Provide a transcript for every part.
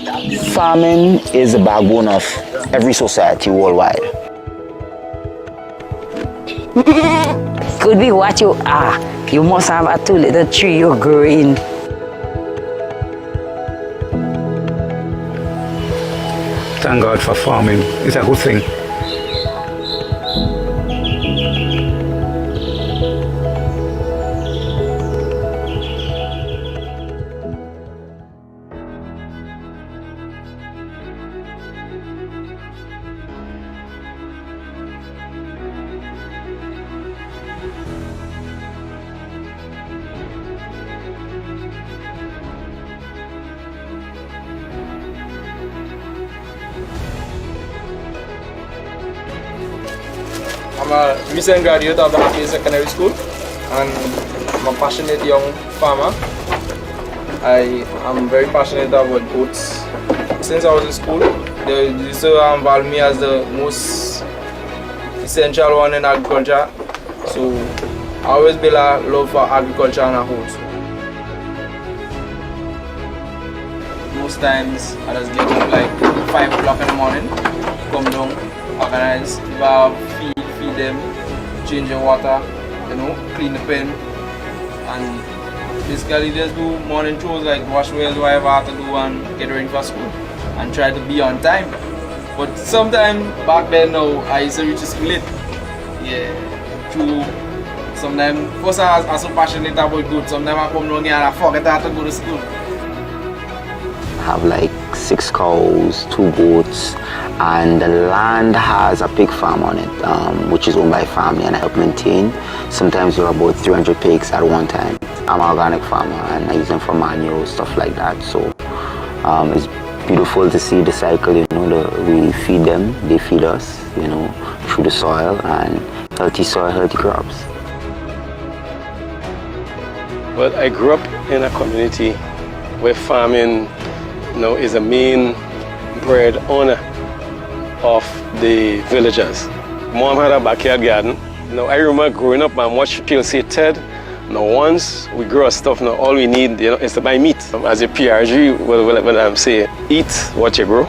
Farming is the backbone of every society worldwide. Could be what you are. You must have a two little tree you're growing. Thank God for farming. It's a good thing. I'm a recent graduate of the Happy Secondary School and I'm a passionate young farmer. I am very passionate about oats. Since I was in school, they used to involve me as the most essential one in agriculture. So I always build a love for agriculture and a whole. Most times I just get up like 5 o'clock in the morning, come down, organize, if I have feed them, change the water, clean the pen, and basically just do morning chores like wash wheels, whatever I have to do, and get ready for school and try to be on time. But sometimes back then now I used to reach school late. Yeah, true. Sometimes first I was so passionate about good, sometimes I come down here and I forget I have to go to school. I have like 6 cows, 2 goats, and the land has a pig farm on it, which is owned by family and I help maintain. Sometimes we have about 300 pigs at one time. I'm an organic farmer and I use them for manure, stuff like that. So it's beautiful to see the cycle, we feed them, they feed us, through the soil, and healthy soil, healthy crops. Well, I grew up in a community where farming is a main bread owner of the villagers. Mom had a backyard garden. I remember growing up and watching people say, Ted, once we grow our stuff, all we need is to buy meat. As a PRG, what I'm saying, eat what you grow.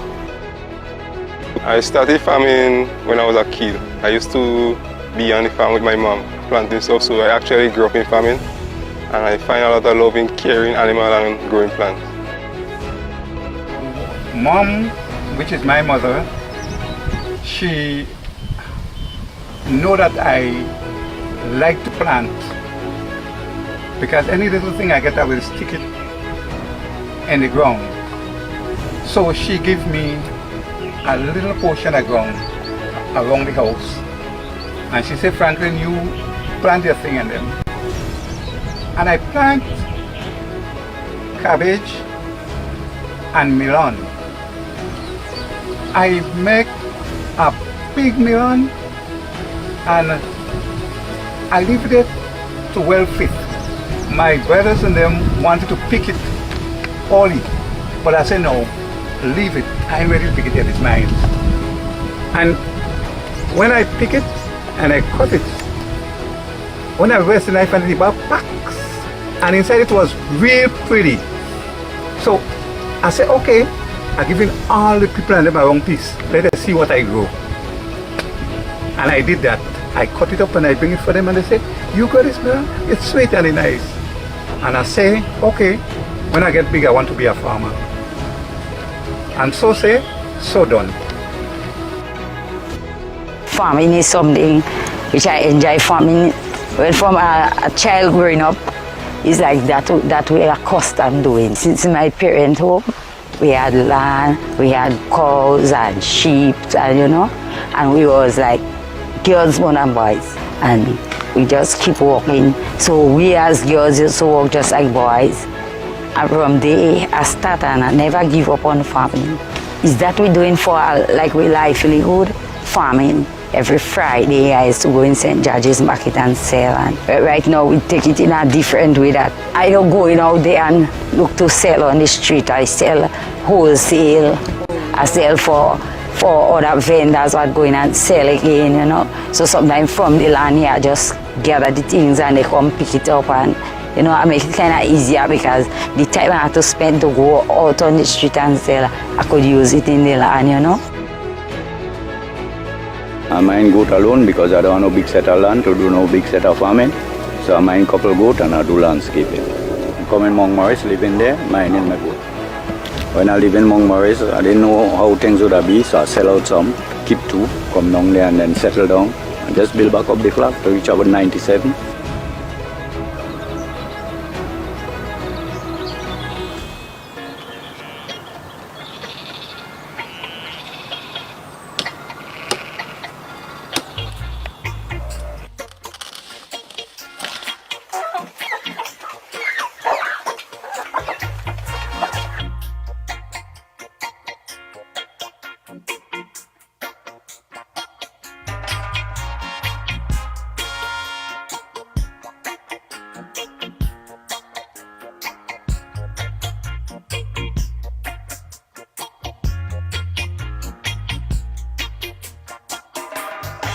I started farming when I was a kid. I used to be on the farm with my mom, planting stuff, so I actually grew up in farming. And I find a lot of love in caring animals and growing plants. Mom, which is my mother, she know that I like to plant, because any little thing I get, I will stick it in the ground. So she gave me a little portion of ground around the house, and she said, Franklin, you plant your thing in them. And I plant cabbage and melon. I make a big melon and I leave it to well fit. My brothers and them wanted to pick it early, but I said no, leave it. I'm ready to pick it, it's mine. And when I pick it and I cut it, when I raised the knife and the bar packs, and inside it was real pretty. So I said, okay, I'm giving all the people and them a wrong piece. Let us see what I grow. And I did that. I cut it up and I bring it for them and they said, you got this, man? It's sweet and it's nice. And I say, okay, when I get big, I want to be a farmer. And so say, so done. Farming is something which I enjoy. Farming, well, from a child growing up, is like that we are accustomed doing. Since my parents' home, we had land, we had cows and sheep, and we was like girls more than boys, and we just keep walking. So we as girls used to walk just like boys. And from there I started and I never give up on farming. Is that we're doing for like we livelihood, farming. Every Friday I used to go in St. George's Market and sell, and right now we take it in a different way that I don't go in out there and look to sell on the street. I sell wholesale, I sell for other vendors what going and sell again, So sometimes from the land here I just gather the things and they come pick it up and You know, I make it kind of easier because the time I had to spend to go out on the street and sell, I could use it in the land, you know. I mine goat alone because I don't have no big set of land to do no big set of farming. So I mine couple goat and I do landscaping. I come in Montmorris, live in there, mining my goat. When I live in Montmorris, I didn't know how things would be, so I sell out some, keep two, come down there and then settle down. And just build back up the flat to reach about 97.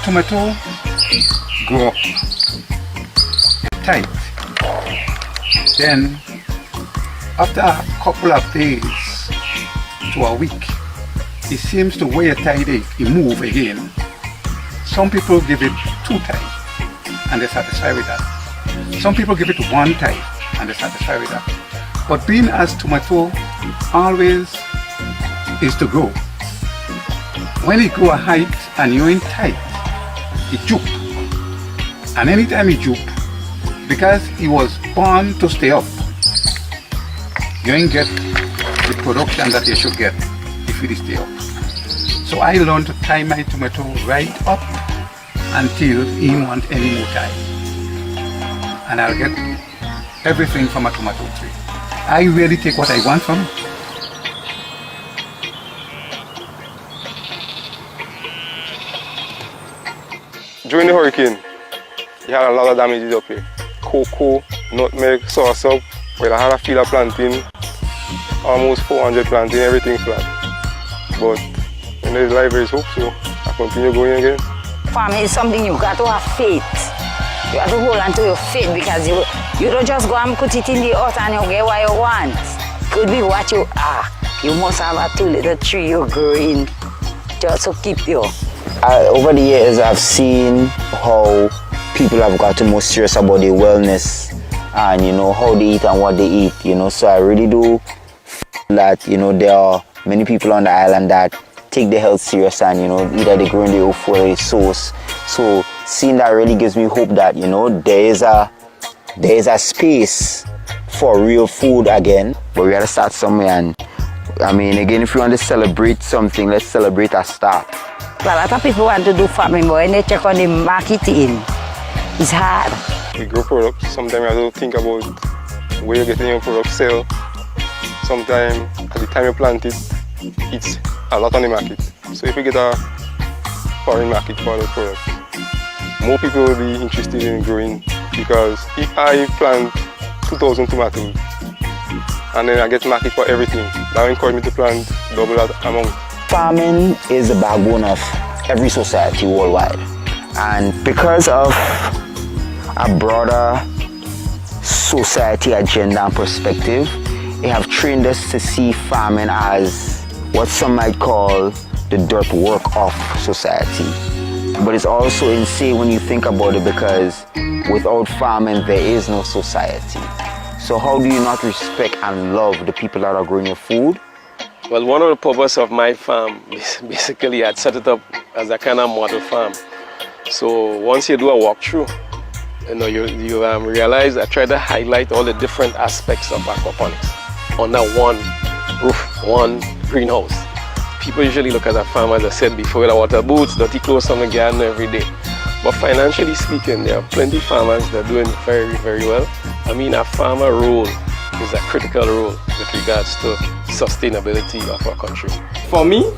Tomato grow up tight. Then after a couple of days to a week, it seems to wear tight, it move again. Some people give it 2 tight and they're satisfied with that. Some people give it 1 tight and they're satisfied with that. But being as tomato always is to grow. When it grow a height and you're in tight, it juke. And anytime it juke, because it was born to stay up, you ain't get the production that you should get if it stay up. So I learned to tie my tomato right up until he want any more time. And I'll get everything from a tomato tree. I really take what I want from it. During the hurricane, you had a lot of damages up here. Cocoa, nutmeg, soursop, where I had a field of planting, almost 400 planting, everything flat. But when there's life, there is hope, so I continue going again. Farming is something you got to have faith. You have to hold on to your faith because you don't just go and put it in the earth and you get what you want. Could be what you are. You must have a 2 little tree you're growing just to keep you. Over the years, I've seen how people have gotten more serious about their wellness and, you know, how they eat and what they eat, you know. So I really do feel that, you know, there are many people on the island that take their health serious and, you know, either they grow in their own food or their source. So seeing that really gives me hope that, you know, there is a space for real food again. But we gotta start somewhere, and I mean, again, if you want to celebrate something, let's celebrate a start. A lot of people want to do farming, but when they check on the marketing, it's hard. We grow products. Sometimes you have to think about where you're getting your product sell. Sometimes at the time you plant it, it's a lot on the market. So if you get a foreign market for the product, more people will be interested in growing, because if I plant 2,000 tomatoes and then I get market for everything, that will encourage me to plant double that amount. Farming is the backbone of every society worldwide, and because of a broader society agenda and perspective, they have trained us to see farming as what some might call the dirt work of society. But it's also insane when you think about it, because without farming there is no society. So how do you not respect and love the people that are growing your food? Well, one of the purposes of my farm, basically I'd set it up as a kind of model farm. So once you do a walkthrough, you know, you realize I try to highlight all the different aspects of aquaponics under one roof, one greenhouse. People usually look at a farm, as I said before, with water boots, dirty clothes from the garden every day. But financially speaking, there are plenty of farmers that are doing very, very well. I mean, a farmer role is a critical role with regards to sustainability of our country. For me,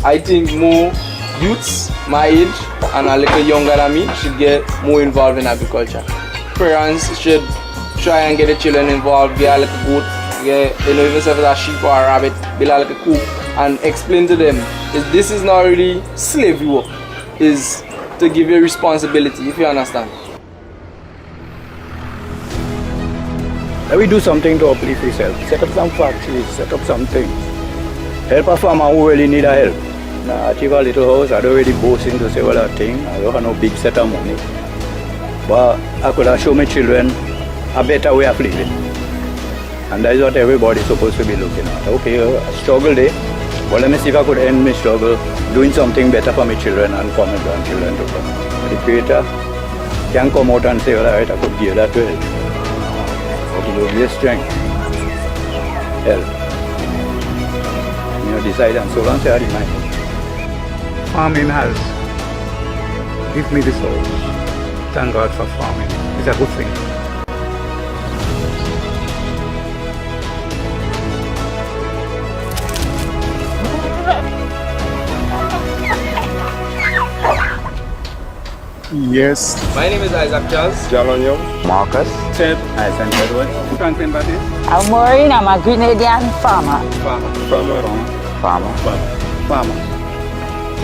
I think more youths my age and a little younger than me should get more involved in agriculture. Parents should try and get the children involved, get a little goat, get, you know, even if it's a sheep or a rabbit, build a little coop, and explain to them this is not really slavery work, is to give you responsibility, if you understand. Let me do something to uplift yourself. Set up some factories, set up some things. Help a farmer who really need a help. Now, I achieve a little house, I don't really boast into say all that thing. I don't have no big set of money. But I could have shown my children a better way of living. And that is what everybody's supposed to be looking at. Okay, a struggle day, but let me see if I could end my struggle doing something better for my children and for my grandchildren to come. The Creator can come out and say, all right, I could give that to help. But it will be a strength. Help. You know, decide and so long say I remind you. Farming has given me this house. Thank God for farming. It's a good thing. Yes. My name is Isaac Jazz. Jalon Young. Marcus. Ted, I sent Edward. Franklin Baptist. I'm Maureen, I'm a Grenadian farmer. Farmer.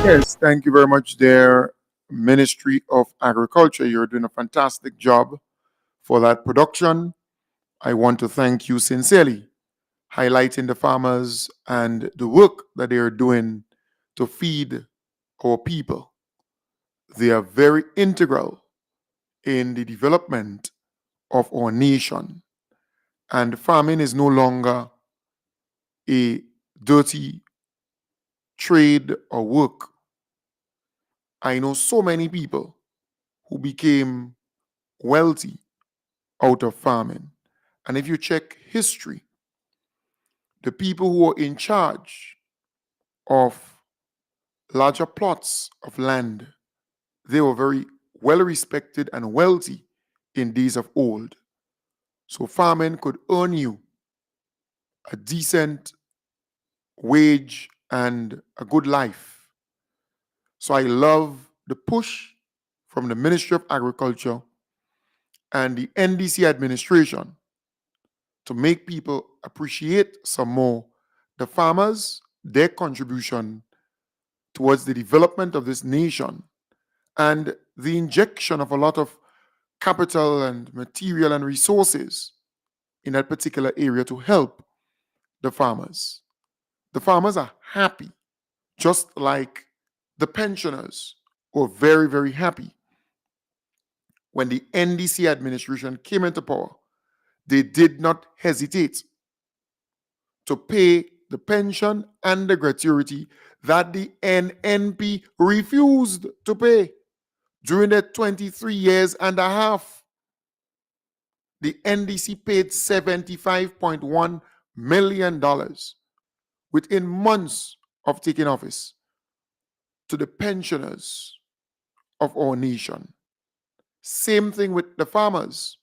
Yes, thank you very much there, Ministry of Agriculture. You're doing a fantastic job for that production. I want to thank you sincerely, highlighting the farmers and the work that they are doing to feed our people. They are very integral in the development of our nation. And farming is no longer a dirty trade or work. I know so many people who became wealthy out of farming. And if you check history, the people who were in charge of larger plots of land, they were very well respected and wealthy in days of old. So farming could earn you a decent wage and a good life. So I love the push from the Ministry of Agriculture and the NDC administration to make people appreciate some more the farmers, their contribution towards the development of this nation, and the injection of a lot of capital and material and resources in that particular area to help the farmers. The farmers are happy, just like the pensioners were very, very happy when the NDC administration came into power. They did not hesitate to pay the pension and the gratuity that the NNP refused to pay during the 23 years and a half. The NDC paid $75.1 million within months of taking office to the pensioners of our nation. Same thing with the farmers.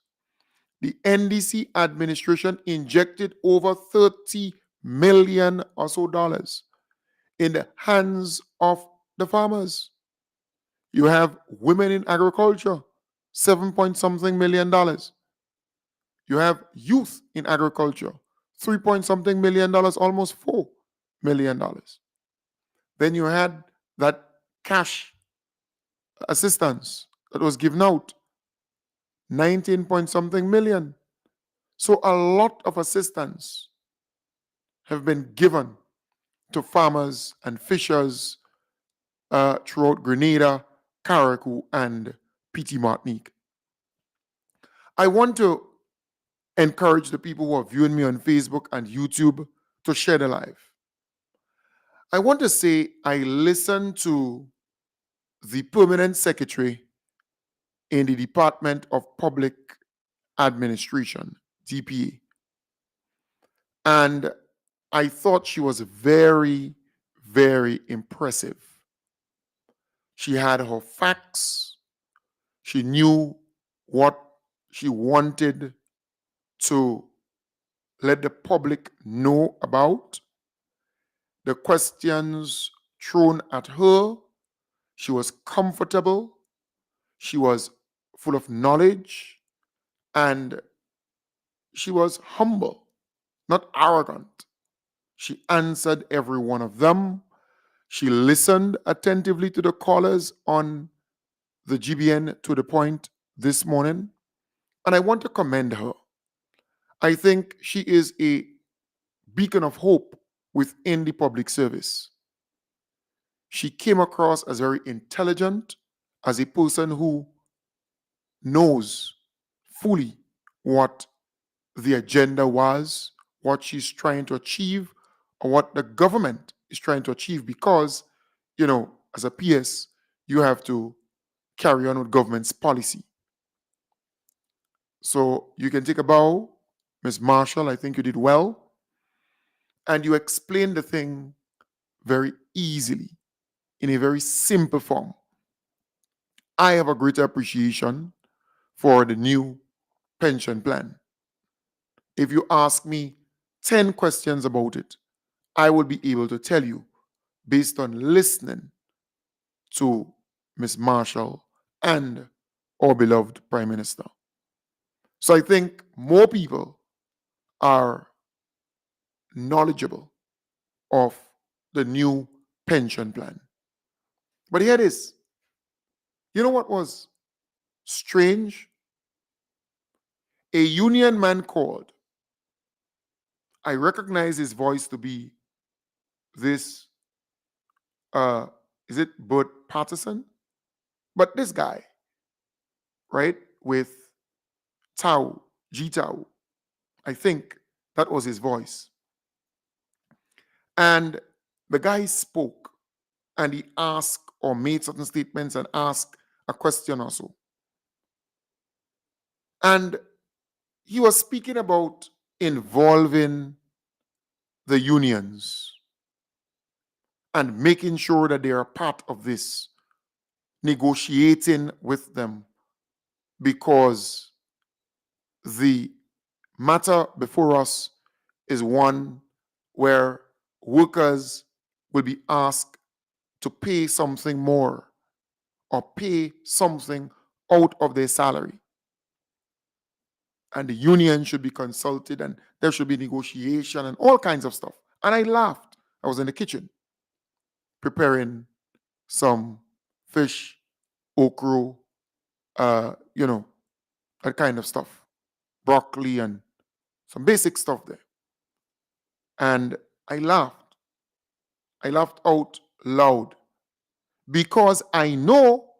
The NDC administration injected over 30 million or so dollars in the hands of the farmers. You have women in agriculture, 7 point something million dollars. You have youth in agriculture, 3 point something million dollars, almost $4 million. Then you had that cash assistance that was given out, 19 point something million. So a lot of assistance have been given to farmers and fishers throughout Grenada, Carriacou, and PT Martinique. I want to encourage the people who are viewing me on Facebook and YouTube to share the live. I want to say I listened to the permanent secretary in the Department of Public Administration, DPA, and I thought she was very, very impressive. She had her facts. She knew what she wanted to let the public know about. The questions thrown at her, she was comfortable, she was full of knowledge, and she was humble, not arrogant. She answered every one of them. She listened attentively to the callers on the GBN to the point this morning, and I want to commend her. I think she is a beacon of hope within the public service. She came across as very intelligent, as a person who knows fully what the agenda was, what she's trying to achieve, or what the government is trying to achieve. Because, as a PS, you have to carry on with government's policy. So you can take a bow, Ms. Marshall. I think you did well. And you explained the thing very easily, in a very simple form. I have a greater appreciation for the new pension plan. If you ask me 10 questions about it, I will be able to tell you based on listening to Ms. Marshall and our beloved Prime Minister. So I think more people are knowledgeable of the new pension plan. But here it is. You know what was strange? A union man called. I recognize his voice to be this, is it Bud Patterson? But this guy, right, with Tau, G Tau, I think that was his voice. And the guy spoke and he asked or made certain statements and asked a question or so. And he was speaking about involving the unions and making sure that they are part of this, negotiating with them, because the matter before us is one where workers will be asked to pay something more or pay something out of their salary. And the union should be consulted and there should be negotiation and all kinds of stuff. And I laughed. I was in the kitchen preparing some fish, okra, that kind of stuff, broccoli and some basic stuff there. And I laughed. I laughed out loud because I know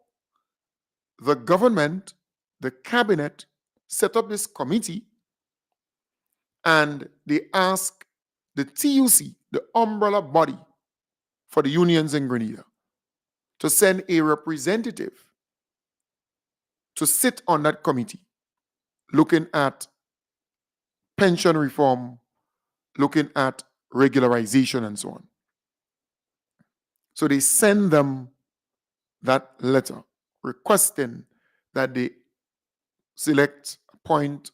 the government, the cabinet, set up this committee and they asked the TUC, the umbrella body for the unions in Grenada, to send a representative to sit on that committee looking at pension reform, looking at regularization and so on. So they send them that letter requesting that they appoint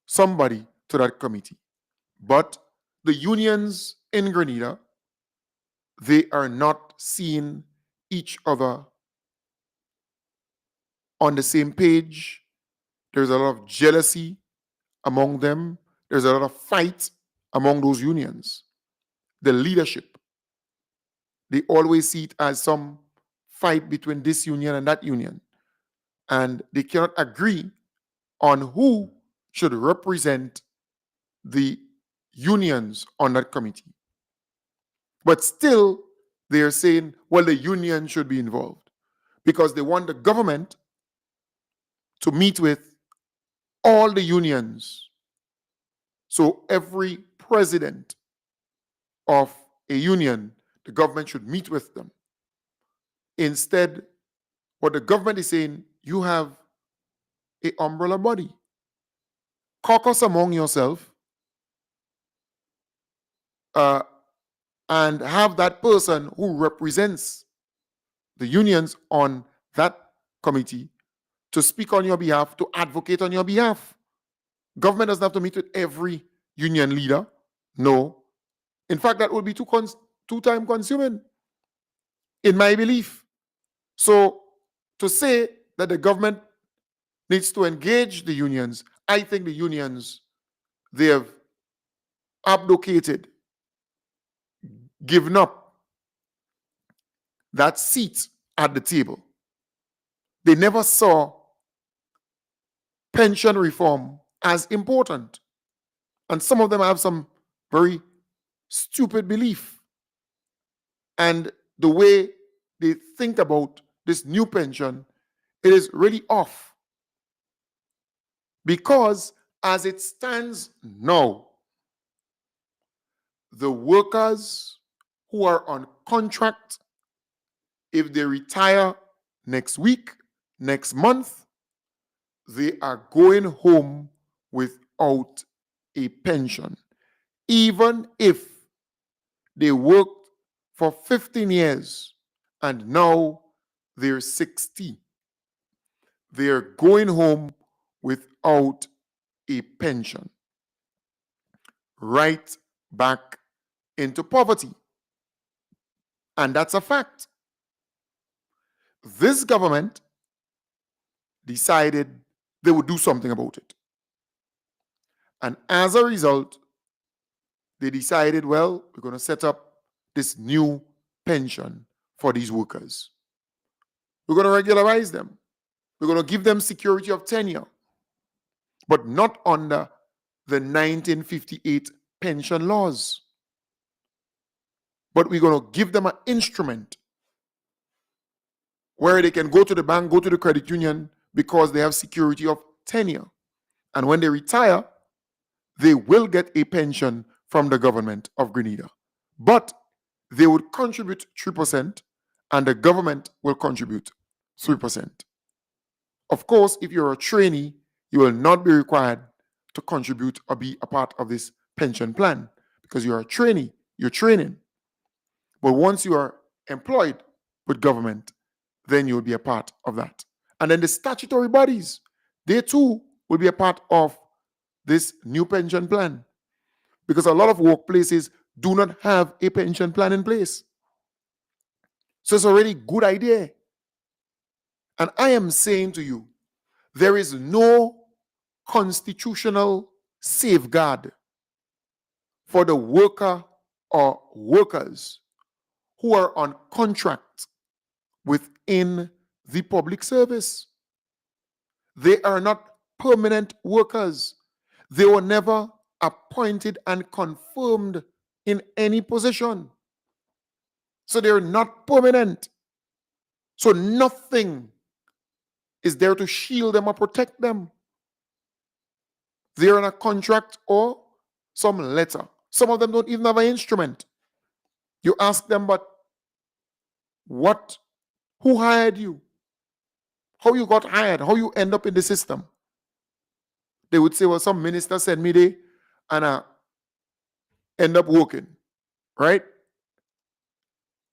somebody to that committee. But the unions in Grenada, they are not seeing each other on the same page. There's a lot of jealousy among them. There's a lot of fight among those unions. The leadership, they always see it as some fight between this union and that union. And they cannot agree on who should represent the unions on that committee. But still, they are saying, well, the union should be involved because they want the government to meet with all the unions. So every president of a union, the government should meet with them. Instead, what the government is saying, you have an umbrella body. Caucus among yourself and have that person who represents the unions on that committee to speak on your behalf, to advocate on your behalf. Government doesn't have to meet with every union leader. No. In fact, that would be too time consuming, in my belief. So to say that the government needs to engage the unions, I think the unions, they have abdicated, given up that seat at the table. They never saw pension reform as important. And some of them have some very stupid belief. And the way they think about this new pension, it is really off. Because as it stands now, the workers who are on contract, if they retire next week, next month, they are going home without a pension. Even if they worked for 15 years and now they're 60, they're going home without a pension. Right back into poverty. And that's a fact. This government decided they would do something about it. And as a result, they decided, well, we're going to set up this new pension for these workers. We're going to regularize them. We're going to give them security of tenure, but not under the 1958 pension laws. But we're going to give them an instrument where they can go to the bank, go to the credit union, because they have security of tenure. And when they retire, they will get a pension from the government of Grenada. But they would contribute 3%, and the government will contribute 3%. Of course, if you're a trainee, you will not be required to contribute or be a part of this pension plan because you're a trainee, you're training. But once you are employed with government, then you'll be a part of that. And then the statutory bodies, they too will be a part of this new pension plan, because a lot of workplaces do not have a pension plan in place. So it's already a good idea. And I am saying to you, there is no constitutional safeguard for the worker or workers who are on contract within the public service. They are not permanent workers. They were never appointed and confirmed in any position. So they're not permanent. So nothing is there to shield them or protect them. They're on a contract or some letter. Some of them don't even have an instrument. You ask them, but who hired you? How you got hired? How you end up in the system? They would say, well, some minister sent me there and I end up working, right?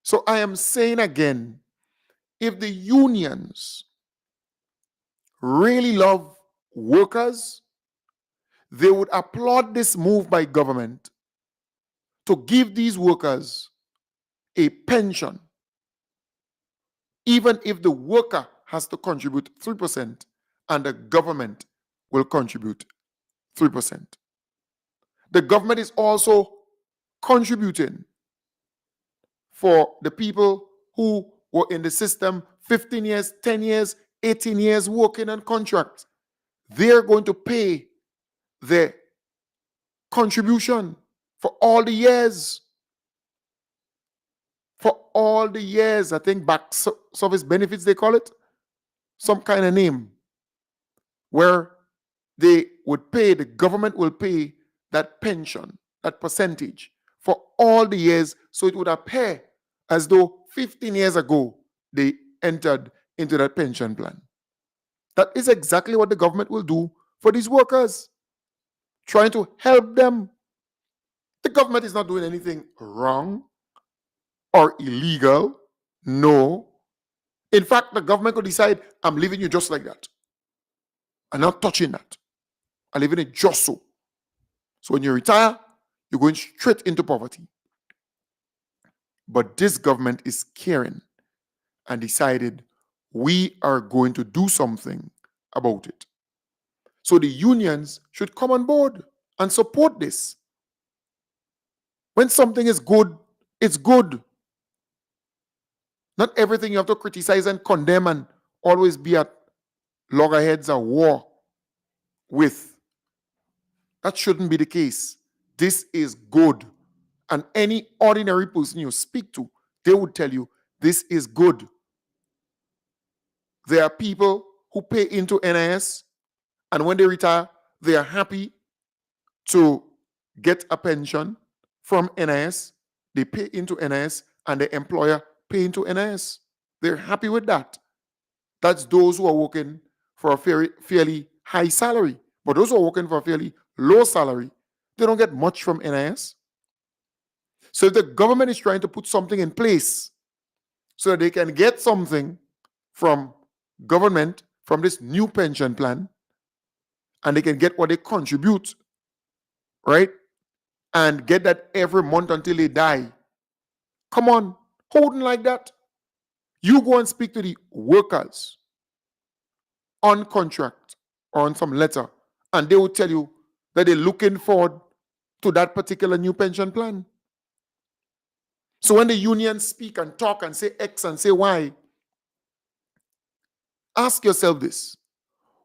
So I am saying again, if the unions really love workers, they would applaud this move by government to give these workers a pension, even if the worker has to contribute 3% and the government will contribute 3%. The government is also contributing for the people who were in the system 15 years, 10 years, 18 years working on contract. They're going to pay the contribution for all the years. For all the years, I think back service benefits, they call it, some kind of name, where they would pay, the government will pay that pension, that percentage for all the years, so it would appear as though 15 years ago they entered into that pension plan. That is exactly what the government will do for these workers, trying to help them. The government is not doing anything wrong or illegal. No. In fact, the government could decide, I'm leaving you just like that. I'm not touching that. I'm leaving it just so. So when you retire, you're going straight into poverty. But this government is caring and decided we are going to do something about it. So the unions should come on board and support this. When something is good, it's good. Not everything you have to criticize and condemn and always be at loggerheads or war with. That shouldn't be the case. This is good. And any ordinary person you speak to, they would tell you this is good. There are people who pay into NIS, and when they retire, they are happy to get a pension from NIS. They pay into NIS, and the employer pay into NIS. They're happy with that. That's those who are working for a fairly high salary. But those who are working for a fairly low salary, they don't get much from NIS. So if the government is trying to put something in place so that they can get something from government, from this new pension plan, and they can get what they contribute, right? And get that every month until they die. Come on, holding like that. You go and speak to the workers on contract or on some letter, and they will tell you that they're looking forward to that particular new pension plan. So when the unions speak and talk and say X and say Y, ask yourself this: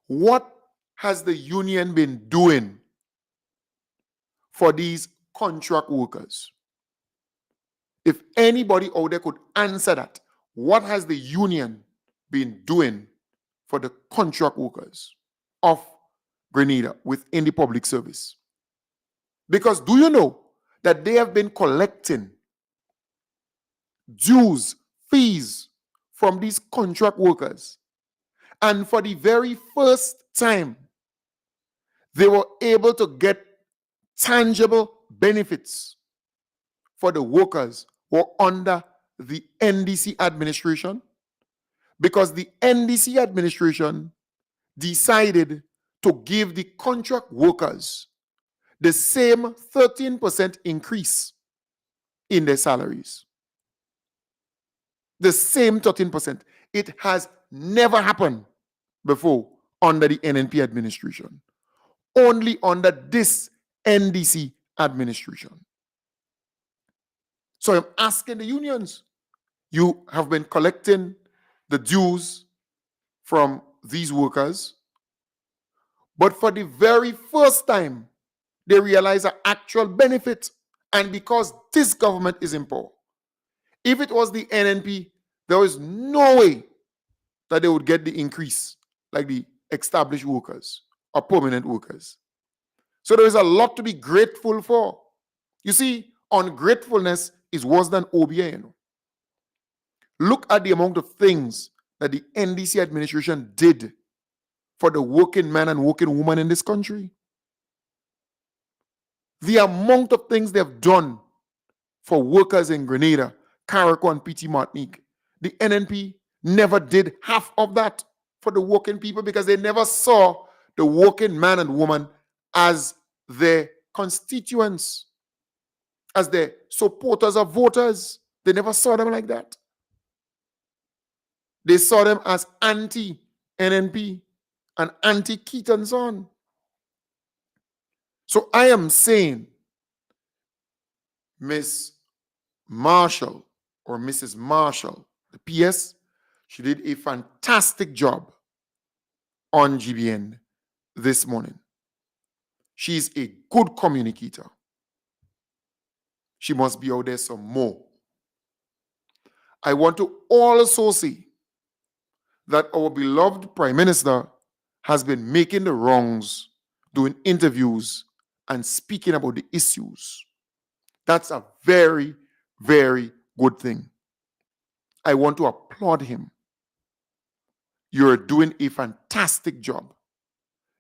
what has the union been doing for these contract workers? If anybody out there could answer that, what has the union been doing for the contract workers of Grenada within the public service? Because do you know that they have been collecting dues, fees from these contract workers? And for the very first time, they were able to get tangible benefits for the workers who are under the NDC administration, because the NDC administration decided to give the contract workers the same 13% increase in their salaries. The same 13%. It has never happened before under the NNP administration. Only under this NDC administration. So I'm asking the unions, you have been collecting the dues from these workers, but for the very first time, they realize an actual benefit. And because this government is in power, if it was the NNP, there is no way that they would get the increase like the established workers or permanent workers. So there is a lot to be grateful for. You see, ungratefulness is worse than OBA. Look at the amount of things that the NDC administration did for the working man and working woman in this country. The amount of things they've done for workers in Grenada, Carriacou, and PT Martinique. The NNP never did half of that for the working people because they never saw the working man and woman as their constituents, as their supporters or voters. They never saw them like that. They saw them as anti-NNP and anti-Keaton son. So I am saying, Miss Marshall or Mrs. Marshall, the PS, she did a fantastic job on GBN this morning. She's a good communicator. She must be out there some more. I want to also say that our beloved Prime Minister has been making the rounds, doing interviews, and speaking about the issues. That's a very, very good thing. I want to applaud him. You're doing a fantastic job.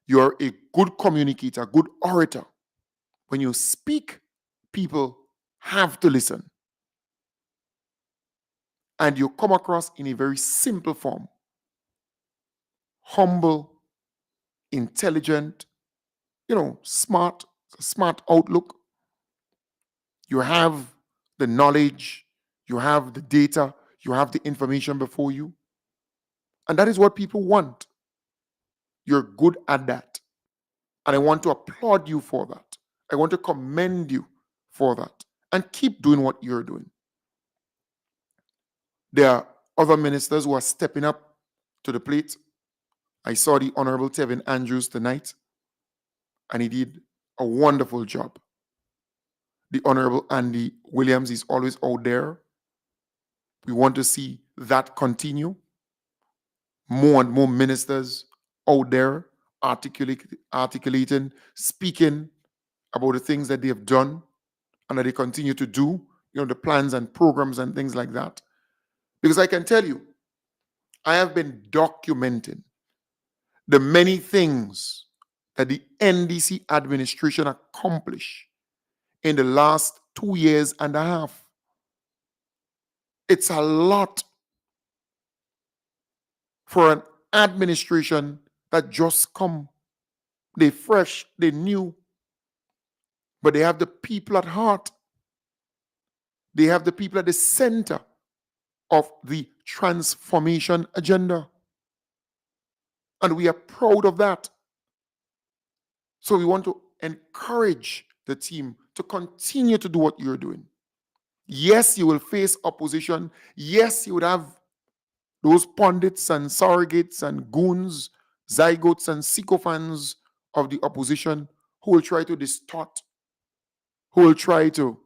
You're a good communicator, good orator. When you speak, people have to listen. And you come across in a very simple form. Humble, intelligent, smart outlook. You have the knowledge, you have the data, you have the information before you. And that is what people want. You're good at that. And I want to applaud you for that. I want to commend you for that. And keep doing what you're doing. There are other ministers who are stepping up to the plate. I saw the Honorable Tevin Andrews tonight, and he did a wonderful job. The Honorable Andy Williams is always out there. We want to see that continue. More and more ministers out there articulating, speaking about the things that they have done and that they continue to do, the plans and programs and things like that. Because I can tell you, I have been documenting the many things that the NDC administration accomplished in the last 2 years and a half. It's a lot for an administration that just come. They fresh, they new, but they have the people at heart. They have the people at the center of the transformation agenda. And we are proud of that. So we want to encourage the team to continue to do what you're doing. Yes, you will face opposition. Yes, you would have those pundits and surrogates and goons, zygotes and sycophants of the opposition who will try to distort, who will try to,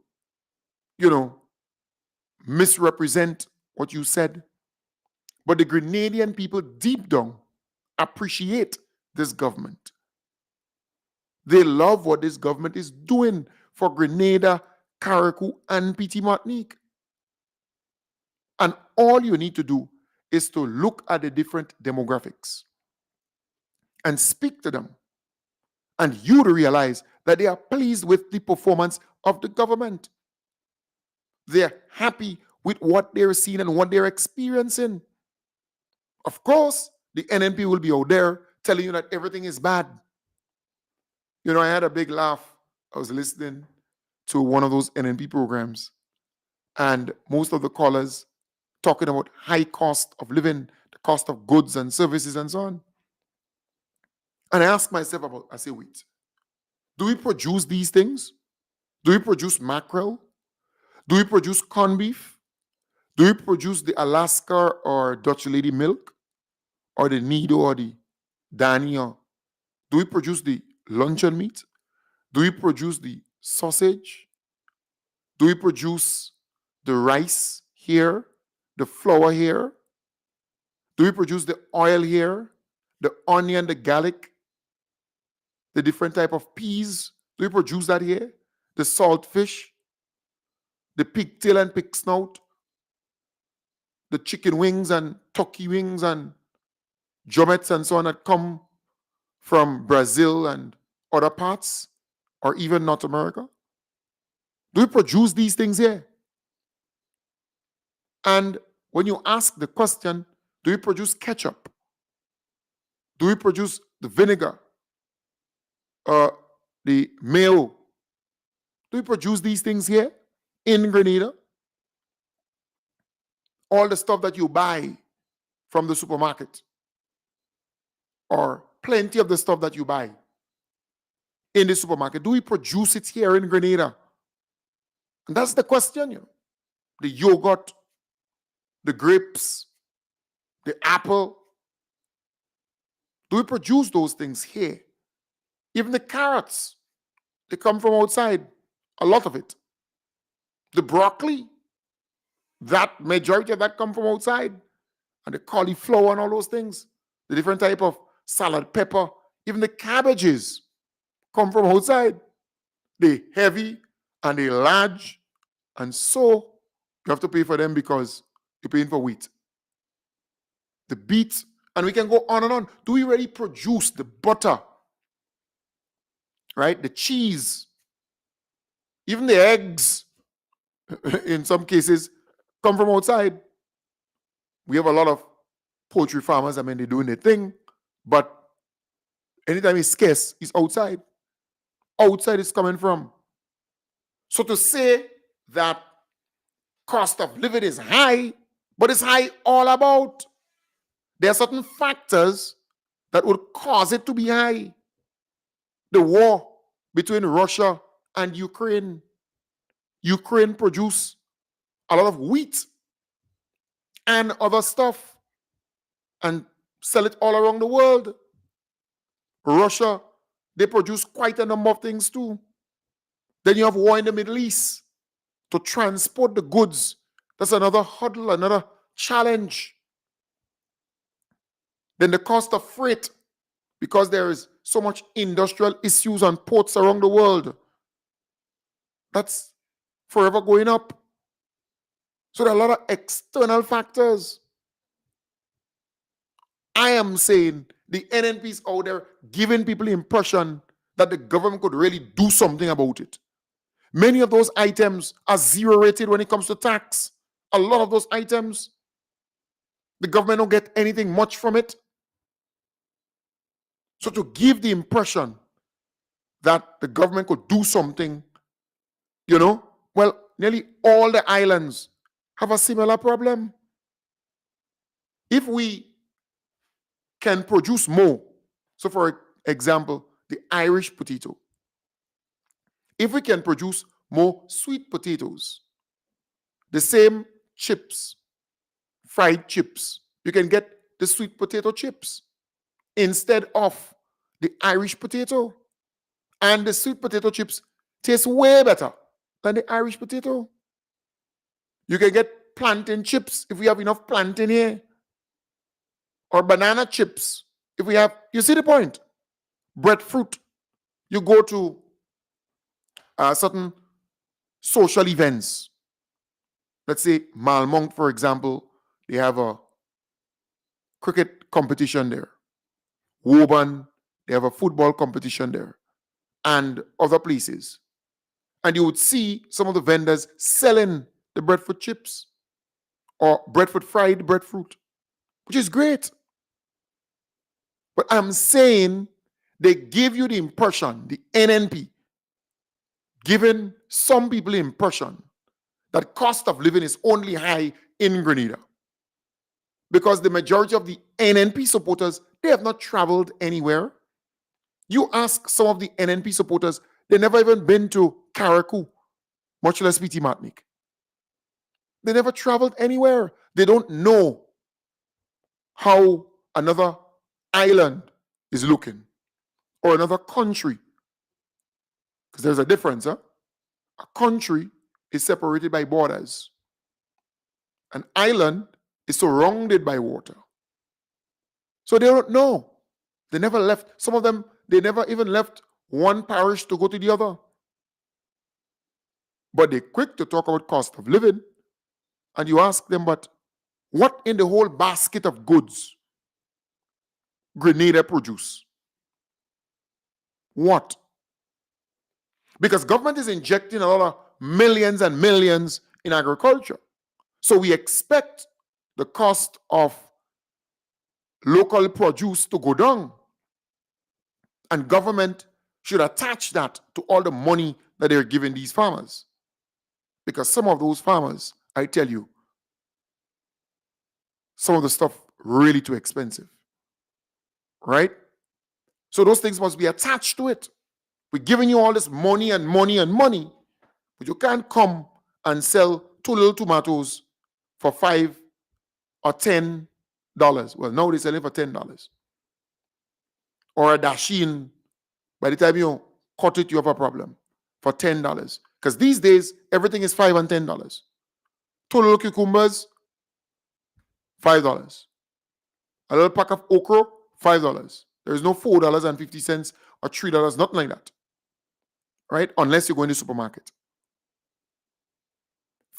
misrepresent what you said. But the Grenadian people deep down appreciate this government. They love what this government is doing for Grenada, Carriacou, and Petit Martinique. And all you need to do is to look at the different demographics and speak to them. And you to realize that they are pleased with the performance of the government. They're happy with what they're seeing and what they're experiencing. Of course, the NNP will be out there telling you that everything is bad. I had a big laugh. I was listening to one of those NNP programs, and most of the callers talking about high cost of living, the cost of goods and services and so on. And I asked myself I say, wait, do we produce these things? Do we produce mackerel? Do we produce corned beef? Do we produce the Alaska or Dutch lady milk? Or the Nido or the Danny? Or do we produce the luncheon meat? Do we produce the sausage? Do we produce the rice here, the flour here? Do we produce the oil here, the onion, the garlic, the different type of peas? Do we produce that here? The salt fish, the pigtail and pig snout, the chicken wings and turkey wings and jumettes and so on that come from Brazil and other parts, or even North America? Do we produce these things here? And when you ask the question, do we produce ketchup? Do we produce the vinegar? The mayo? Do we produce these things here in Grenada? All the stuff that you buy from the supermarket, or plenty of the stuff that you buy in the supermarket, do we produce it here in Grenada? And that's the question, The yogurt, the grapes, the apple. Do we produce those things here? Even the carrots, they come from outside, a lot of it. The broccoli, that majority of that come from outside. And the cauliflower and all those things, the different type of salad pepper, even the cabbages come from outside. They're heavy and they're large, and so you have to pay for them because you're paying for wheat. The beets, and we can go on and on. Do we really produce the butter? Right? The cheese, even the eggs, in some cases, come from outside. We have a lot of poultry farmers. They're doing their thing, but anytime it's scarce, it's outside. Outside it's coming from. So to say that cost of living is high, but it's high all about, there are certain factors that would cause it to be high. The war between Russia and Ukraine. Ukraine produce a lot of wheat and other stuff and sell it all around the world. Russia They produce quite a number of things too. Then you have war in the Middle East. To transport the goods, that's another hurdle, another challenge. Then the cost of freight, because there is so much industrial issues on ports around the world. That's forever going up. So there are a lot of external factors. I am saying the NNPs out there giving people the impression that the government could really do something about it. Many of those items are zero rated when it comes to tax. A lot of those items, the government don't get anything much from it. So to give the impression that the government could do something, well, nearly all the islands have a similar problem. If we can produce more, so for example, the Irish potato, if we can produce more sweet potatoes, the same chips, fried chips, you can get the sweet potato chips instead of the Irish potato. And the sweet potato chips taste way better than the Irish potato. You can get plantain chips if we have enough plantain here. Or banana chips if we have, you see the point? Breadfruit. You go to certain social events. Let's say Malmont, for example, they have a cricket competition there. Woburn, they have a football competition there. And other places. And you would see some of the vendors selling the breadfruit chips or breadfruit fried breadfruit, which is great. But I'm saying they give you the impression, the NNP, giving some people the impression that cost of living is only high in Grenada. Because the majority of the NNP supporters, they have not traveled anywhere. You ask some of the NNP supporters, they never even been to Carriacou, much less PT Martinique. They never traveled anywhere. They don't know how another island is looking or another country. Because there's a difference, huh? A country is separated by borders. An island is surrounded by water. So they don't know. They never left. Some of them, they never even left one parish to go to the other. But they're quick to talk about cost of living. And you ask them, but what in the whole basket of goods Grenada produce? What? Because government is injecting a lot of millions and millions in agriculture. So we expect the cost of local produce to go down. And government should attach that to all the money that they're giving these farmers. Because some of those farmers, I tell you, some of the stuff really too expensive. Right? So those things must be attached to it. We're giving you all this money and money and money, but you can't come and sell 2 little tomatoes for $5 or $10. Well, now they're selling for $10. Or a dasheen, by the time you cut it, you have a problem, for $10. Because these days, everything is $5 and $10. 2 little cucumbers, $5. A little pack of okra, $5. There is no $4.50 or $3, nothing like that. Right? Unless you go in the supermarket.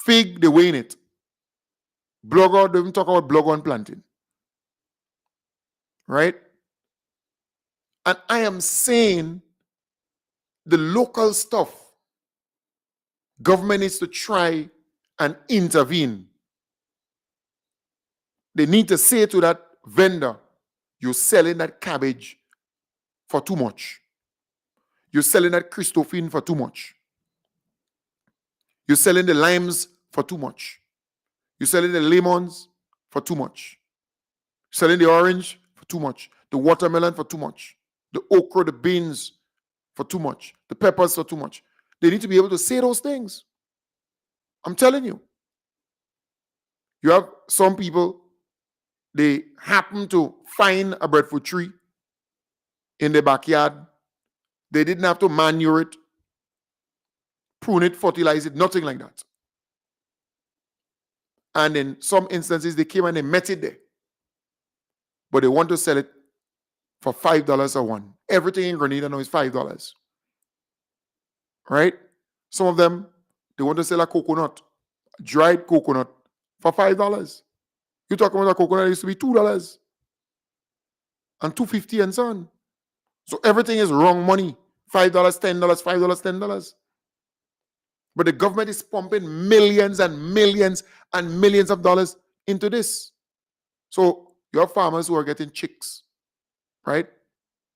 Fig, they weigh in it. Blogger, don't even talk about blogger and planting. Right? And I am saying the local stuff, government needs to try and intervene. They need to say to that vendor, you're selling that cabbage for too much. You're selling that Christophine for too much. You're selling the limes for too much. You're selling the lemons for too much. You're selling the orange for too much. The watermelon for too much. The okra, the beans for too much. The peppers for too much. They need to be able to say those things. I'm telling you. You have some people, they happen to find a breadfruit tree in their backyard They didn't have to manure it, prune it, fertilize it, nothing like that. And in some instances, they came and they met it there. But they want to sell it for $5 a one. Everything in Grenada now is $5. Right? Some of them, they want to sell a coconut, dried coconut, for $5. You're talking about a coconut that used to be $2 and $2.50 and so on. So everything is wrong money. $5, $10, $5, $10. But the government is pumping millions and millions and millions of dollars into this. So your farmers who are getting chicks, right,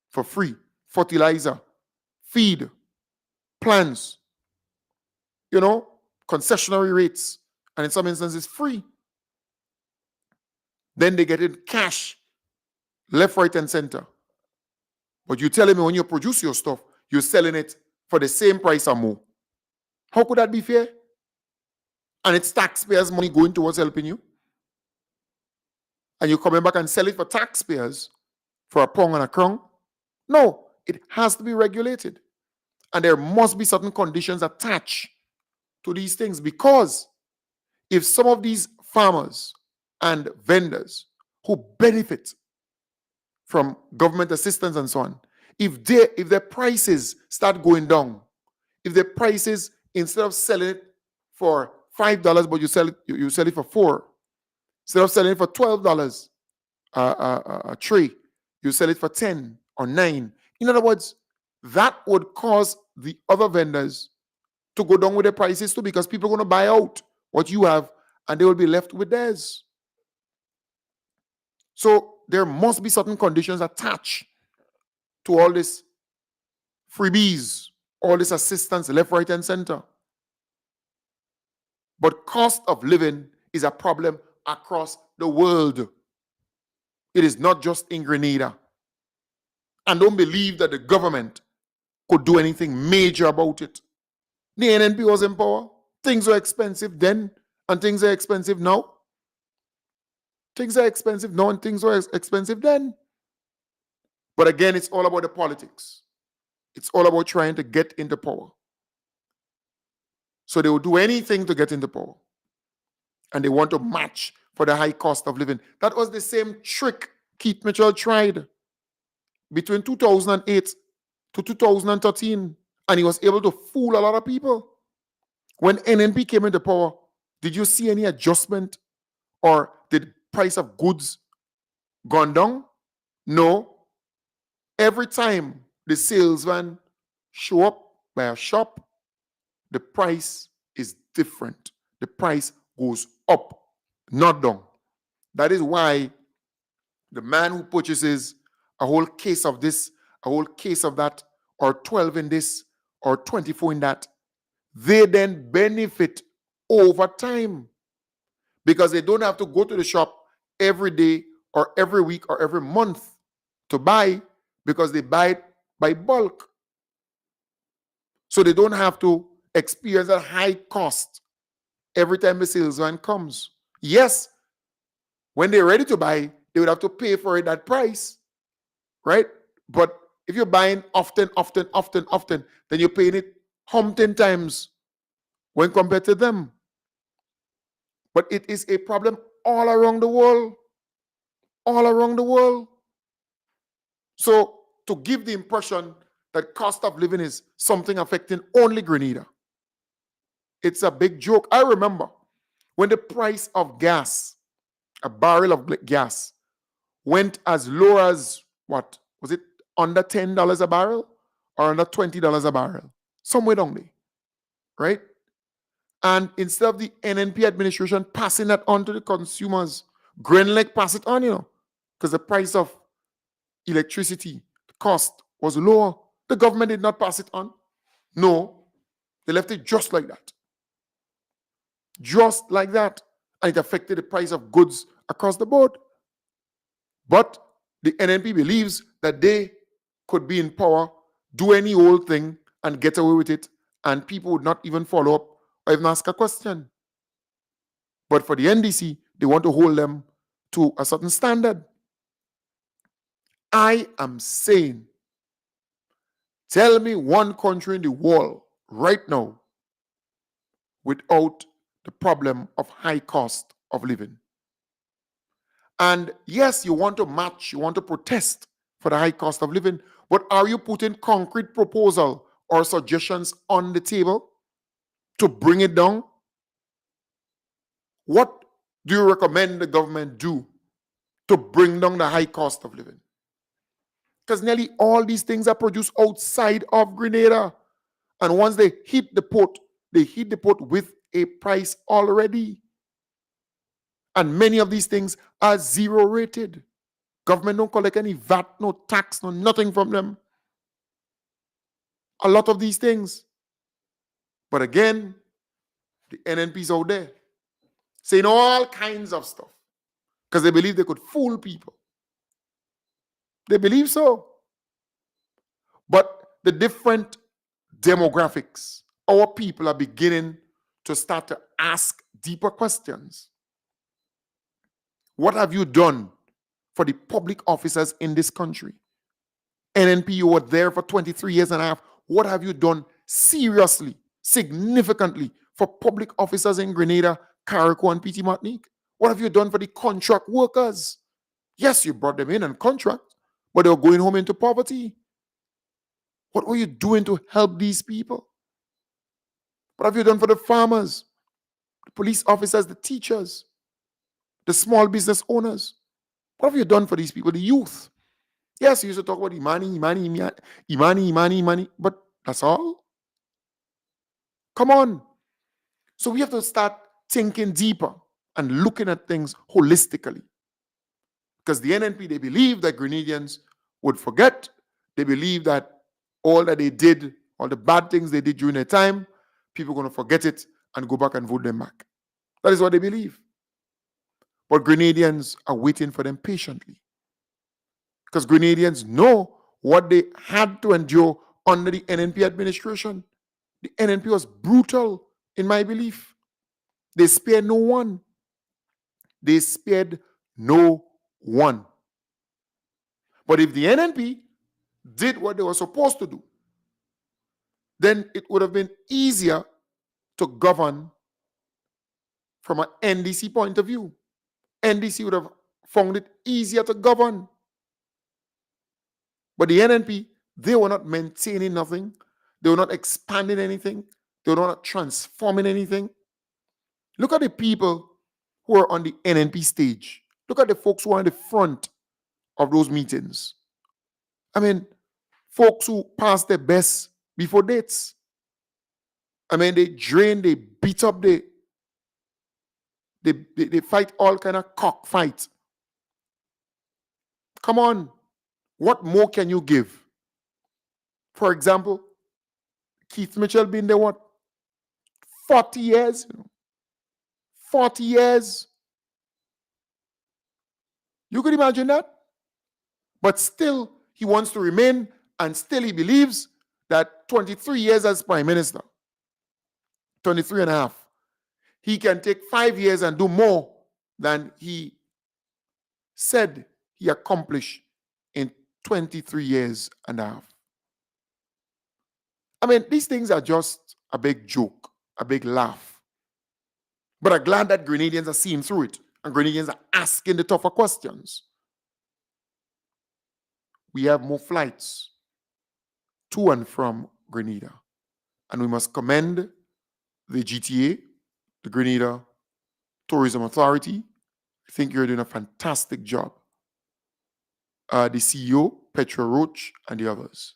for free, fertilizer, feed, plants, concessionary rates, and in some instances free. Then they get in cash, left, right, and center. But you telling me when you produce your stuff, you're selling it for the same price or more. How could that be fair? And it's taxpayers' money going towards helping you. And you're coming back and sell it for taxpayers for a pound and a crown? No, it has to be regulated. And there must be certain conditions attached to these things, because if some of these farmers and vendors who benefit from government assistance and so on, if their prices start going down, if their prices, instead of selling it for $5, but you sell it for $4, instead of selling it for $12 a tray, you sell it for 10 or 9. In other words, that would cause the other vendors to go down with their prices too, because people are going to buy out what you have and they will be left with theirs. So there must be certain conditions attached to all this freebies, all this assistance, left, right, and center. But cost of living is a problem across the world. It is not just in Grenada. And don't believe that the government could do anything major about it. The NNP was in power. Things were expensive then, and things are expensive now. Things are expensive now, and things were expensive then. But again, it's all about the politics. It's all about trying to get into power. So they will do anything to get into power. And they want to match for the high cost of living. That was the same trick Keith Mitchell tried between 2008 to 2013. And he was able to fool a lot of people. When NNP came into power, did you see any adjustment, or did price of goods gone down? No. Every time the salesman show up by a shop, the price is different. The price goes up, not down. That is why the man who purchases a whole case of this, a whole case of that, or 12 in this, or 24 in that, they then benefit over time, because they don't have to go to the shop every day or every week or every month to buy, because they buy it by bulk. So they don't have to experience a high cost every time the salesman comes. Yes, when they're ready to buy, they would have to pay for it that price, right? But if you're buying often, then you're paying it umpteen times when compared to them. But it is a problem all around the world. All around the world. So to give the impression that cost of living is something affecting only Grenada, it's a big joke. I remember when the price of gas, a barrel of gas, went as low as, what was it, under $10 a barrel or under $20 a barrel, somewhere down there, right? And instead of the NNP administration passing that on to the consumers, Grenlec passed it on, because the price of electricity, the cost was lower. The government did not pass it on. No, they left it just like that. Just like that. And it affected the price of goods across the board. But the NNP believes that they could be in power, do any old thing, and get away with it, and people would not even follow up or even ask a question. But for the NDC, they want to hold them to a certain standard. I am saying Tell me one country in the world right now without the problem of high cost of living. And yes, you want to match, you want to protest for the high cost of living, but are you putting concrete proposal or suggestions on the table to bring it down? What do you recommend the government do to bring down the high cost of living? Because nearly all these things are produced outside of Grenada. And once they hit the port with a price already. And many of these things are zero rated. Government don't collect any VAT, no tax, no nothing from them. A lot of these things. But again, the NNP's out there saying all kinds of stuff because they believe they could fool people. They believe so. But the different demographics, our people are beginning to start to ask deeper questions. What have you done for the public officers in this country? NNP, you were there for 23 years and a half. What have you done seriously, significantly for public officers in Grenada, Carriacou, and PT Martinique? What have you done for the contract workers? Yes, you brought them in on contract, but they were going home into poverty. What were you doing to help these people? What have you done for the farmers, the police officers, the teachers, the small business owners? What have you done for these people, the youth? Yes, you used to talk about Imani, but that's all? Come on. So we have to start thinking deeper and looking at things holistically. Because the NNP, they believe that Grenadians would forget. They believe that all that they did, all the bad things they did during their time, people are going to forget it and go back and vote them back. That is what they believe. But Grenadians are waiting for them patiently. Because Grenadians know what they had to endure under the NNP administration. The NNP was brutal, in my belief. They spared no one. They spared no one. But if the NNP did what they were supposed to do, then it would have been easier to govern from an NDC point of view. NDC would have found it easier to govern. But the NNP, they were not maintaining nothing. They were not expanding anything. They were not transforming anything. Look at the people who are on the NNP stage. Look at the folks who are in the front of those meetings. I mean, folks who pass their best before dates. I mean, they drain, they beat up, they fight all kind of cockfights. Come on. What more can you give? For example, Keith Mitchell been there, what? 40 years? 40 years. You could imagine that? But still, he wants to remain, and still he believes that 23 years as Prime Minister, 23 and a half, he can take 5 years and do more than he said he accomplished in 23 years and a half. I mean, these things are just a big joke, a big laugh. But I'm glad that Grenadians are seeing through it, and Grenadians are asking the tougher questions. We have more flights to and from Grenada. And we must commend the GTA, the Grenada Tourism Authority. I think you're doing a fantastic job. The CEO, Petra Roach, and the others.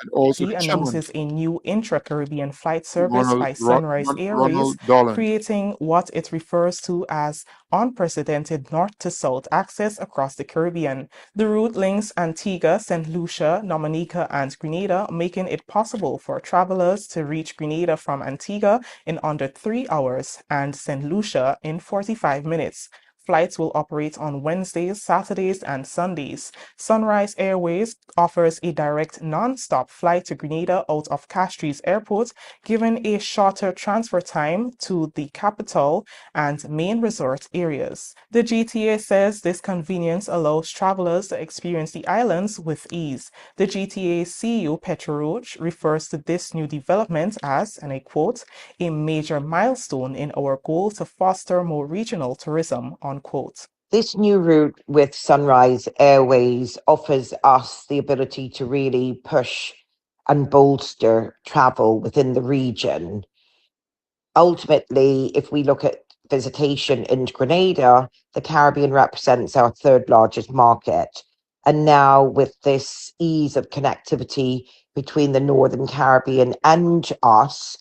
And also He the chairman, announces a new intra-Caribbean flight service Ronald, by Sunrise Airways, Ronald Dolan. creating what it refers to as unprecedented north-to-south access across the Caribbean. The route links Antigua, St. Lucia, Dominica, and Grenada, making it possible for travelers to reach Grenada from Antigua in under 3 hours and St. Lucia in 45 minutes. Flights will operate on Wednesdays, Saturdays, and Sundays. Sunrise Airways offers a direct non-stop flight to Grenada out of Castries Airport, giving a shorter transfer time to the capital and main resort areas. The GTA says this convenience allows travelers to experience the islands with ease. The GTA CEO Petra Roach refers to this new development as, and I quote, a major milestone in our goal to foster more regional tourism, unquote. This new route with Sunrise Airways offers us the ability to really push and bolster travel within the region. Ultimately, if we look at visitation into Grenada, the Caribbean represents our third largest market. And now, with this ease of connectivity between the Northern Caribbean and us,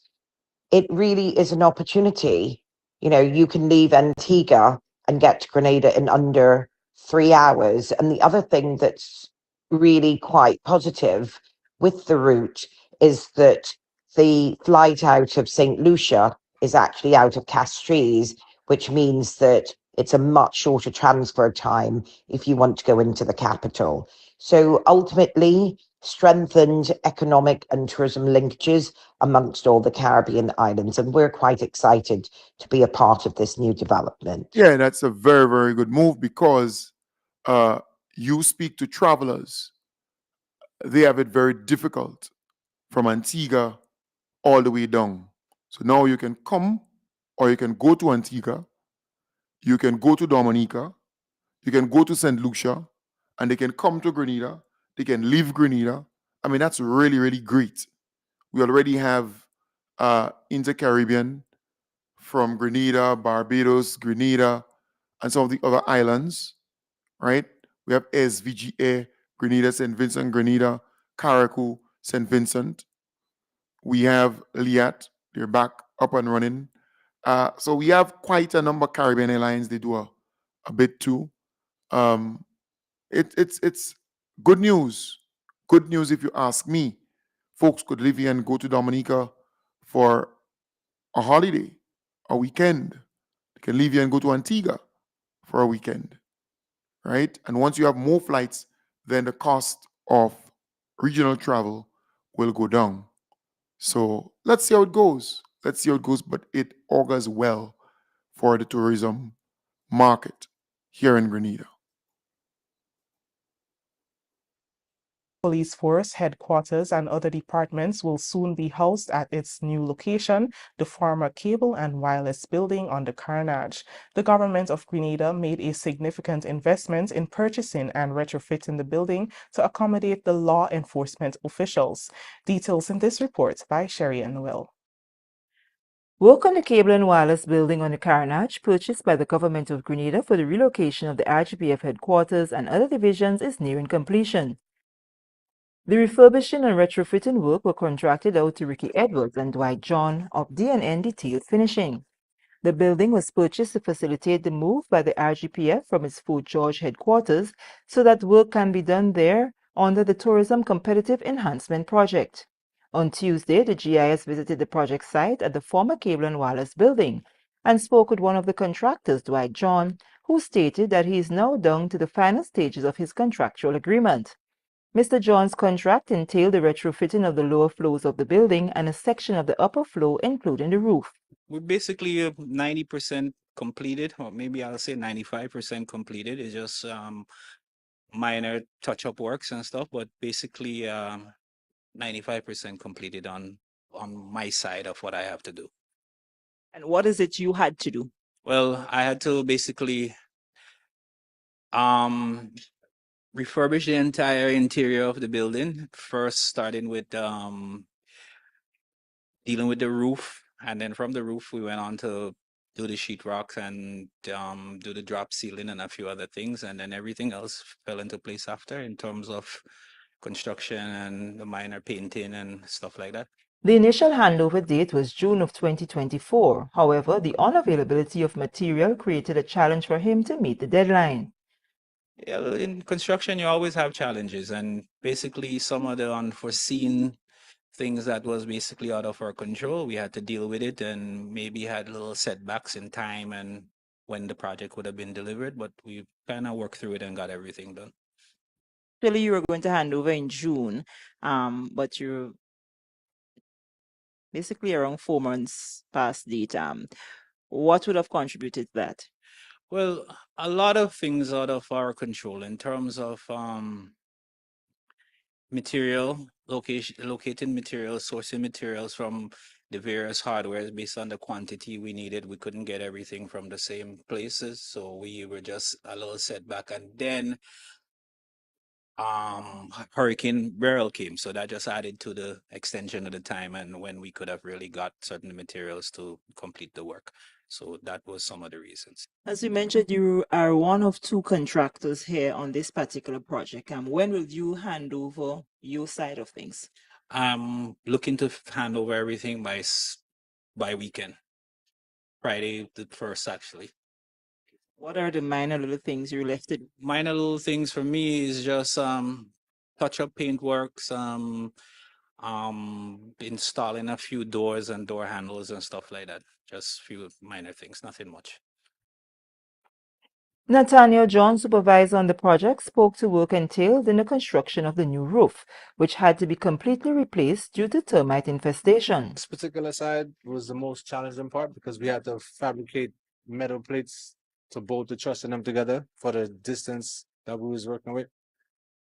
it really is an opportunity. You know, you can leave Antigua and get to Grenada in under 3 hours. And the other thing that's really quite positive with the route is that the flight out of St. Lucia is actually out of Castries, which means that it's a much shorter transfer time if you want to go into the capital. So ultimately, strengthened economic and tourism linkages amongst all the Caribbean islands. And we're quite excited to be a part of this new development. Yeah, that's a very, very good move because you speak to travelers, they have it very difficult from Antigua all the way down. So now you can come or you can go to Antigua, you can go to Dominica, you can go to St. Lucia, and they can come to Grenada, they can leave Grenada. I mean, that's really, really great. We already have Inter-Caribbean from Grenada, Barbados, Grenada, and some of the other islands, right? We have SVGA, Grenada, St. Vincent, Grenada, Carriacou, St. Vincent. We have Liat, they're back up and running. So we have quite a number of Caribbean airlines, they do a bit too. It's good news. Good news if you ask me. Folks could live here and go to Dominica for a holiday, a weekend. They can leave here and go to Antigua for a weekend, right? And once you have more flights, then the cost of regional travel will go down. So let's see how it goes. Let's see how it goes, but it augurs well for the tourism market here in Grenada. Police force headquarters and other departments will soon be housed at its new location, the former Cable and Wireless Building on the Carnage. The government of Grenada made a significant investment in purchasing and retrofitting the building to accommodate the law enforcement officials. Details in this report by Sherry and Noel. Work on the Cable and Wireless Building on the Carnage, purchased by the government of Grenada for the relocation of the RGPF headquarters and other divisions, is nearing completion. The refurbishing and retrofitting work were contracted out to Ricky Edwards and Dwight John of D&N Detailed Finishing. The building was purchased to facilitate the move by the RGPF from its Fort George headquarters so that work can be done there under the Tourism Competitive Enhancement Project. On Tuesday, the GIS visited the project site at the former Cable and Wireless Building and spoke with one of the contractors, Dwight John, who stated that he is now down to the final stages of his contractual agreement. Mr. John's contract entailed the retrofitting of the lower floors of the building and a section of the upper floor, including the roof. We're basically 90% completed, or maybe I'll say 95% completed. It's just minor touch-up works and stuff, but basically 95% completed on my side of what I have to do. And what is it you had to do? Well, I had to basically refurbish the entire interior of the building, first starting with dealing with the roof, and then from the roof we went on to do the sheetrock and do the drop ceiling and a few other things, and then everything else fell into place after in terms of construction and the minor painting and stuff like that. The initial handover date was June of 2024. However, the unavailability of material created a challenge for him to meet the deadline. Yeah, in construction you always have challenges, and basically some of the unforeseen things that was basically out of our control, we had to deal with it, and maybe had little setbacks in time and when the project would have been delivered, but we kind of worked through it and got everything done. Actually, you were going to hand over in June, but you're basically around 4 months past date. What would have contributed to that? Well, a lot of things out of our control in terms of material locating materials, sourcing materials from the various hardwares based on the quantity we needed. We couldn't get everything from the same places, so we were just a little setback. And then Hurricane Beryl came, so that just added to the extension of the time and when we could have really got certain materials to complete the work. So that was some of the reasons. As you mentioned, you are one of 2 contractors here on this particular project. When will you hand over your side of things? I'm looking to hand over everything by weekend, Friday the 1st, actually. What are the minor little things you left to do? Minor little things for me is just touch up paint works, installing a few doors and door handles and stuff like that. Just few minor things, nothing much. Nathaniel John, supervisor on the project, spoke to work entailed in the construction of the new roof, which had to be completely replaced due to termite infestation. This particular side was the most challenging part because we had to fabricate metal plates to bolt the truss and them together for the distance that we was working with.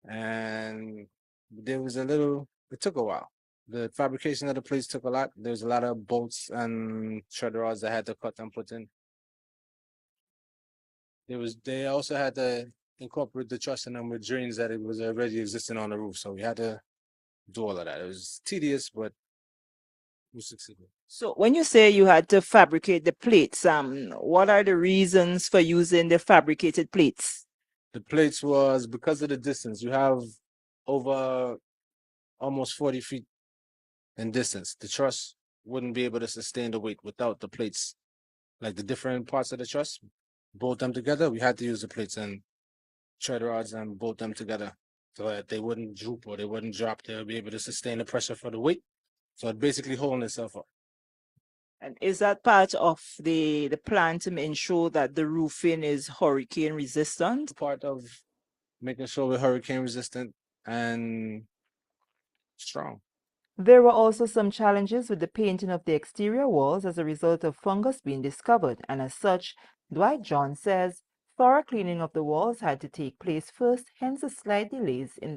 And it took a while. The fabrication of the plates took a lot. There's a lot of bolts and shredder rods that had to cut and put in. They also had to incorporate the truss in them with drains that it was already existing on the roof. So we had to do all of that. It was tedious, but we succeeded. So when you say you had to fabricate the plates, what are the reasons for using the fabricated plates? The plates was because of the distance. You have over almost 40 feet in distance. The truss wouldn't be able to sustain the weight without the plates. Like the different parts of the truss, bolt them together. We had to use the plates and tread rods and bolt them together so that they wouldn't droop or they wouldn't drop. They'll be able to sustain the pressure for the weight. So it basically holding itself up. And is that part of the plan to ensure that the roofing is hurricane resistant? Part of making sure we're hurricane resistant and strong. There were also some challenges with the painting of the exterior walls as a result of fungus being discovered, and as such, Dwight John says thorough cleaning of the walls had to take place first, hence the slight delays in